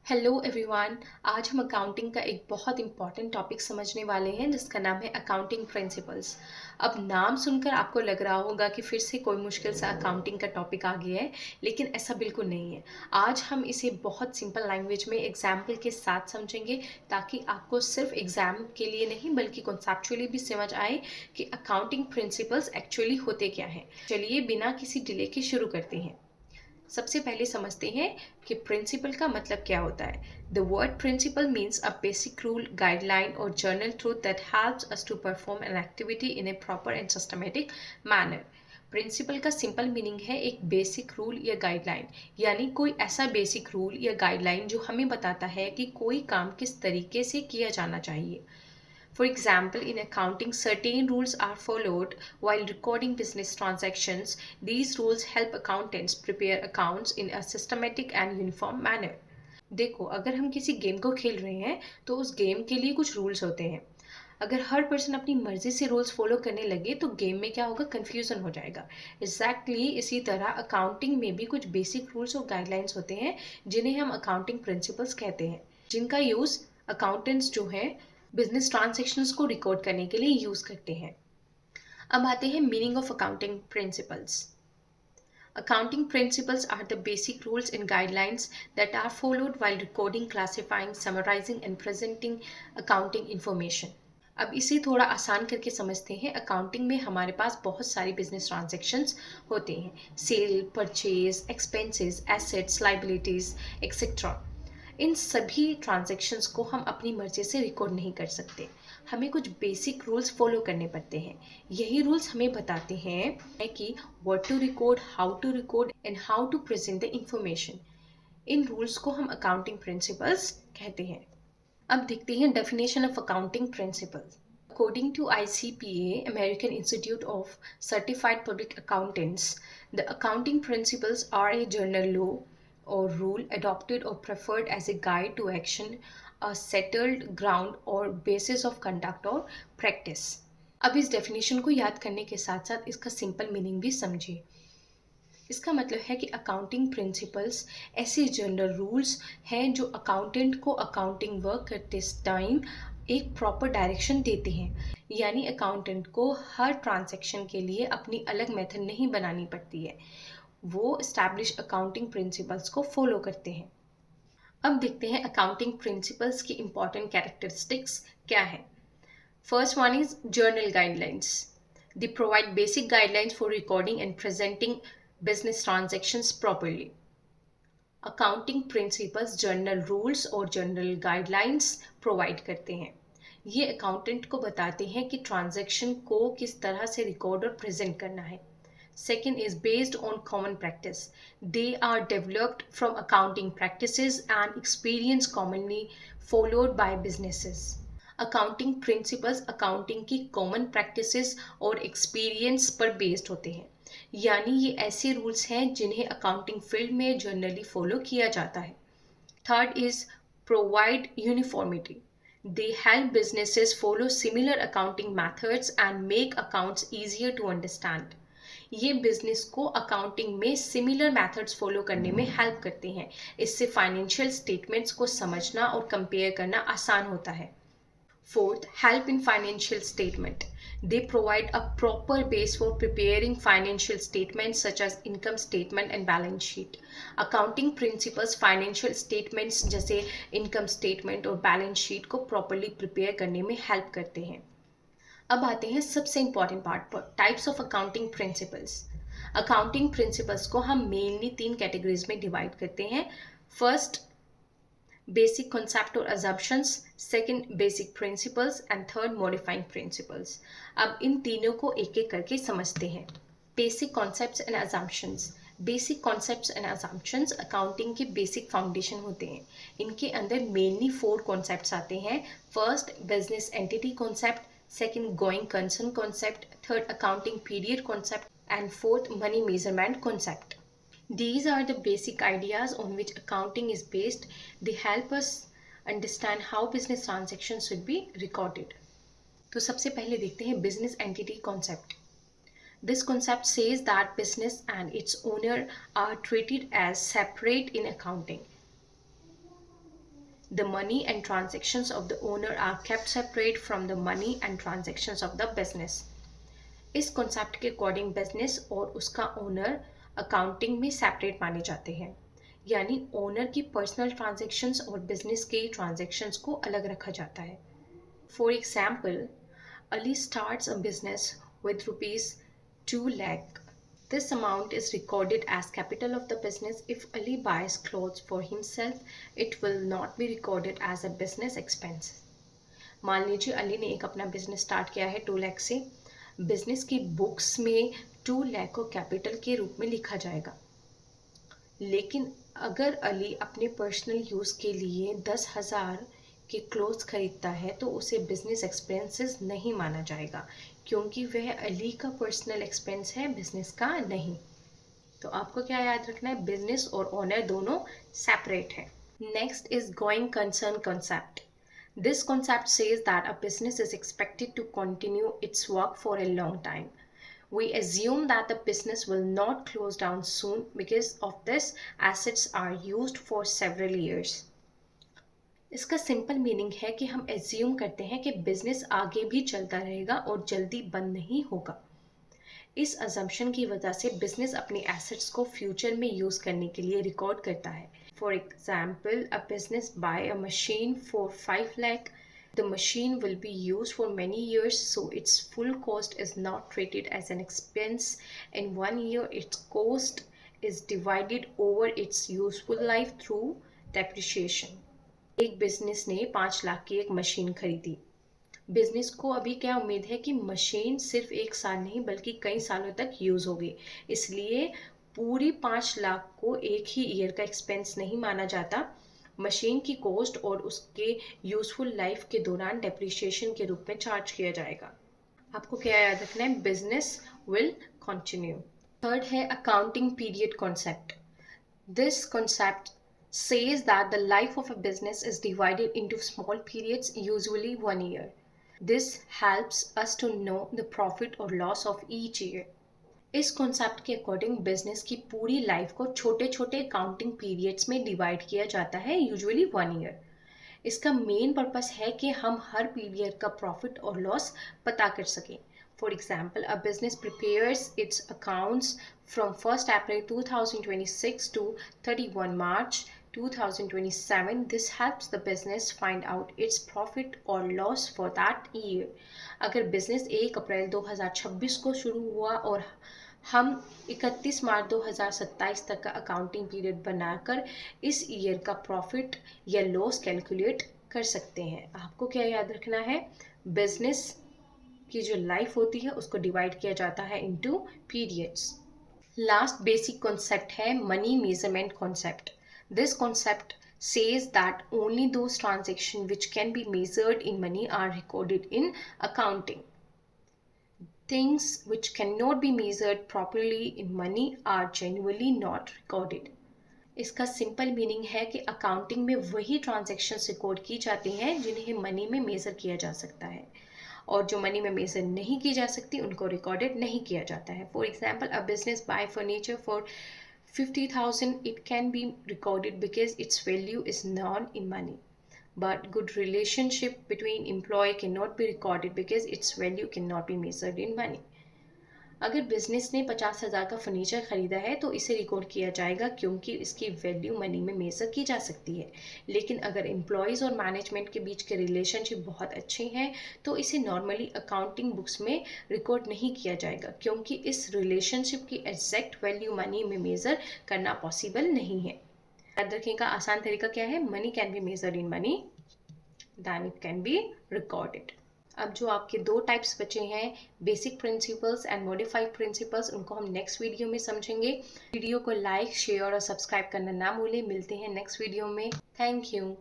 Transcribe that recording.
Hello everyone. आज हम accounting का एक बहुत इंपॉर्टेंट टॉपिक समझने वाले हैं जिसका नाम है अकाउंटिंग प्रिंसिपल्स। अब नाम सुनकर आपको लग रहा होगा कि फिर से कोई मुश्किल सा अकाउंटिंग का टॉपिक आ गया है, लेकिन ऐसा बिल्कुल नहीं है। आज हम इसे बहुत सिंपल लैंग्वेज में एग्जाम्पल के साथ समझेंगे ताकि आपको सिर्फ एग्जाम के लिए नहीं बल्कि कॉन्सेप्चुअली भी समझ आए कि अकाउंटिंग प्रिंसिपल्स एक्चुअली होते क्या हैं। चलिए बिना किसी डिले के शुरू करते हैं। सबसे पहले समझते हैं कि प्रिंसिपल का मतलब क्या होता है। The word principle means a basic rule, guideline और general truth that helps us to perform an activity in a proper and systematic manner. Principle का सिंपल मीनिंग है एक बेसिक रूल या गाइडलाइन, यानी कोई ऐसा बेसिक रूल या guideline जो हमें बताता है कि कोई काम किस तरीके से किया जाना चाहिए। For example, in accounting, certain rules are followed while recording business transactions. These rules help accountants prepare accounts in a systematic and uniform manner. देखो, अगर हम किसी गेम को खेल रहे हैं तो उस गेम के लिए कुछ रूल्स होते हैं। अगर हर पर्सन अपनी मर्जी से रूल्स फॉलो करने लगे तो गेम में क्या होगा, कंफ्यूजन हो जाएगा। एग्जैक्टली इसी तरह अकाउंटिंग में भी कुछ बेसिक रूल्स और गाइडलाइंस होते हैं जिन्हें हम अकाउंटिंग प्रिंसिपल्स कहते हैं, जिनका यूज अकाउंटेंट्स जो है बिजनेस ट्रांजैक्शंस को रिकॉर्ड करने के लिए यूज करते हैं। अब आते हैं meaning of accounting principles. Accounting principles are the basic rules and guidelines that are followed while recording, classifying, summarizing and presenting accounting information. अब इसे थोड़ा आसान करके समझते हैं। अकाउंटिंग में हमारे पास बहुत सारी बिजनेस ट्रांजैक्शंस होते हैं, sale, purchase, expenses, assets, liabilities etcetera. इन सभी ट्रांजैक्शंस को हम अपनी मर्जी से रिकॉर्ड नहीं कर सकते, हमें कुछ बेसिक रूल्स फॉलो करने पड़ते हैं। यही रूल्स हमें बताते हैं कि what to record, how to record and how to present the information. इन रूल्स को हम अकाउंटिंग प्रिंसिपल्स कहते हैं। अब देखते हैं definition of accounting principles. According to ICPA, American Institute of Certified Public Accountants, the accounting principles are a general law or rule adopted or preferred as a guide to action, a settled ground or basis of conduct or practice. अब इस definition को याद करने के साथ साथ इसका simple meaning भी समझिए। इसका मतलब है कि अकाउंटिंग प्रिंसिपल्स ऐसे जनरल रूल्स हैं जो अकाउंटेंट को अकाउंटिंग वर्क करते टाइम एक प्रॉपर डायरेक्शन देते हैं। यानी अकाउंटेंट को हर ट्रांजैक्शन के लिए अपनी अलग मेथड नहीं बनानी पड़ती है, वो एस्टैब्लिश अकाउंटिंग प्रिंसिपल्स को फॉलो करते हैं। अब देखते हैं अकाउंटिंग प्रिंसिपल्स की इंपॉर्टेंट कैरेक्टरिस्टिक्स क्या है। First one is journal guidelines. They provide basic guidelines for recording and presenting business transactions properly. Accounting principles journal rules और जर्नल गाइडलाइंस प्रोवाइड करते हैं। ये अकाउंटेंट को बताते हैं कि ट्रांजैक्शन को किस तरह से रिकॉर्ड और प्रेजेंट करना है। Second is based on common practice. They are developed from accounting practices and experience commonly followed by businesses. Accounting principles accounting की कॉमन प्रैक्टिसेस और एक्सपीरियंस पर बेस्ड होते हैं, यानी ये ऐसे रूल्स हैं जिन्हें अकाउंटिंग फील्ड में जनरली फॉलो किया जाता है। Third is provide uniformity. They help businesses follow similar accounting methods and make accounts easier to understand. ये बिजनेस को अकाउंटिंग में सिमिलर मेथड्स फॉलो करने में हेल्प करते हैं। इससे फाइनेंशियल स्टेटमेंट्स को समझना और कंपेयर करना आसान होता है। Fourth, help in financial statement. They provide a proper base for preparing financial statements such as income statement and balance sheet. Accounting principles financial statements जैसे income statement और balance sheet को properly prepare करने में help करते हैं। अब आते हैं सबसे important part पर, types of accounting principles. Accounting principles को हम mainly 3 categories में divide करते हैं। First, basic concept or assumptions, second basic principles and third modifying principles. अब इन तीनों को एक एक करके समझते हैं। Basic concepts and assumptions. Basic concepts and assumptions accounting के बेसिक फाउंडेशन होते हैं। इनके अंदर मेनली 4 कॉन्सेप्ट्स आते हैं। First, business entity concept, second, going concern concept, third, accounting period concept and fourth, money measurement concept. These are the basic ideas on which accounting is based. They help us understand how business transactions should be recorded. तो सबसे पहले देखते हैं business entity concept. This concept says that business and its owner are treated as separate in accounting. The money and transactions of the owner are kept separate from the money and transactions of the business. इस concept के according business और उसका owner accounting में separate माने जाते हैं, यानी owner की पर्सनल ट्रांजैक्शंस और बिजनेस के ट्रांजैक्शंस को अलग रखा जाता है. For example, Ali starts a business with rupees 2 lakh. This amount is recorded as capital of the business. If Ali buys clothes for himself, it will not be recorded as a business expense. मान लीजिए अली ने एक अपना business start किया है 2 लाख से. Business की books में 2 लाख को कैपिटल के रूप में लिखा जाएगा, लेकिन अगर अली अपने पर्सनल यूज़ के लिए 10,000 के क्लोथ्स खरीदता है तो उसे बिजनेस एक्सपेंसेस नहीं माना जाएगा, क्योंकि वह अली का पर्सनल एक्सपेंस है, बिजनेस का नहीं. तो आपको क्या याद रखना है, बिजनेस और ओनर दोनों सेपरेट है. Next is going concern concept. This concept says that a business is expected to continue its work for a long time. We assume that the business will not close down soon. Because of this, assets are used for several years. इसका simple meaning है कि हम assume करते हैं कि business आगे भी चलता रहेगा और जल्दी बंद नहीं होगा. इस अजम्पशन की वजह से बिजनेस अपनी एसेट्स को फ्यूचर में यूज करने के लिए रिकॉर्ड करता है. For example, a business buy a machine for 5 lakh. The machine will be used for many years, so its full cost is not treated as an expense. In 1 year, its cost is divided over its useful life through depreciation. एक business ने 5 लाख की एक machine खरीदी. Business को अभी क्या उम्मीद है कि मशीन सिर्फ 1 साल नहीं बल्कि कई सालों तक यूज होगी, इसलिए पूरी 5 लाख को एक ही ईयर का एक्सपेंस नहीं माना जाता. मशीन की कॉस्ट और उसके यूजफुल लाइफ के दौरान डेप्रिसिएशन के रूप में चार्ज किया जाएगा. आपको क्या याद रखना है, बिजनेस विल कंटिन्यू. थर्ड है accounting period concept. This concept says that the life of a business is divided into small periods, usually 1 year. This helps us to know the profit or loss of each year. इस concept के according business की पूरी life को छोटे छोटे accounting periods में divide किया जाता है, यूजुअली 1 ईयर. इसका मेन पर्पस है कि हम हर पीरियड का प्रॉफिट और लॉस पता कर सकें. For example, a business prepares it's accounts from 1st April 2026 to 31 March 2027. This helps the business find out its profit or loss for that year. अगर बिजनेस 1 अप्रैल 2026 को शुरू हुआ और हम 31 मार्च 2027 तक का अकाउंटिंग पीरियड बनाकर इस ईयर का प्रॉफिट या लॉस कैलकुलेट कर सकते हैं. आपको क्या याद रखना है, बिजनेस की जो लाइफ होती है उसको डिवाइड किया जाता है into periods. Last basic concept है money measurement concept. This concept says that only those transactions which can be measured in money are recorded in accounting. Things which cannot be measured properly in money are generally not recorded. इसका simple meaning है कि accounting में वही transactions record की जाती हैं जिन्हें money में मेजर किया जा सकता है, और जो मनी में मेजर नहीं की जा सकती उनको रिकॉर्डेड नहीं किया जाता है. For example, a business bye furniture for 50,000, it can be recorded because its value is known in money. But good relationship between employee cannot be recorded because its value cannot be measured in money. अगर business ने 50,000 का furniture खरीदा है तो इसे record किया जाएगा क्योंकि इसकी वैल्यू मनी में मेजर की जा सकती है. लेकिन अगर एम्प्लॉयज़ और मैनेजमेंट के बीच के रिलेशनशिप बहुत अच्छे हैं तो इसे नॉर्मली अकाउंटिंग बुक्स में रिकॉर्ड नहीं किया जाएगा, क्योंकि इस रिलेशनशिप की एग्जैक्ट वैल्यू मनी में मेजर करना पॉसिबल नहीं है. याद रखने का आसान तरीका क्या है, money can be measured in money than it can be recorded. अब जो आपके 2 टाइप्स बचे हैं, basic principles and modified principles, उनको हम नेक्स्ट वीडियो में समझेंगे. वीडियो को लाइक, शेयर और सब्सक्राइब करना ना भूलें. मिलते हैं नेक्स्ट वीडियो में. Thank you.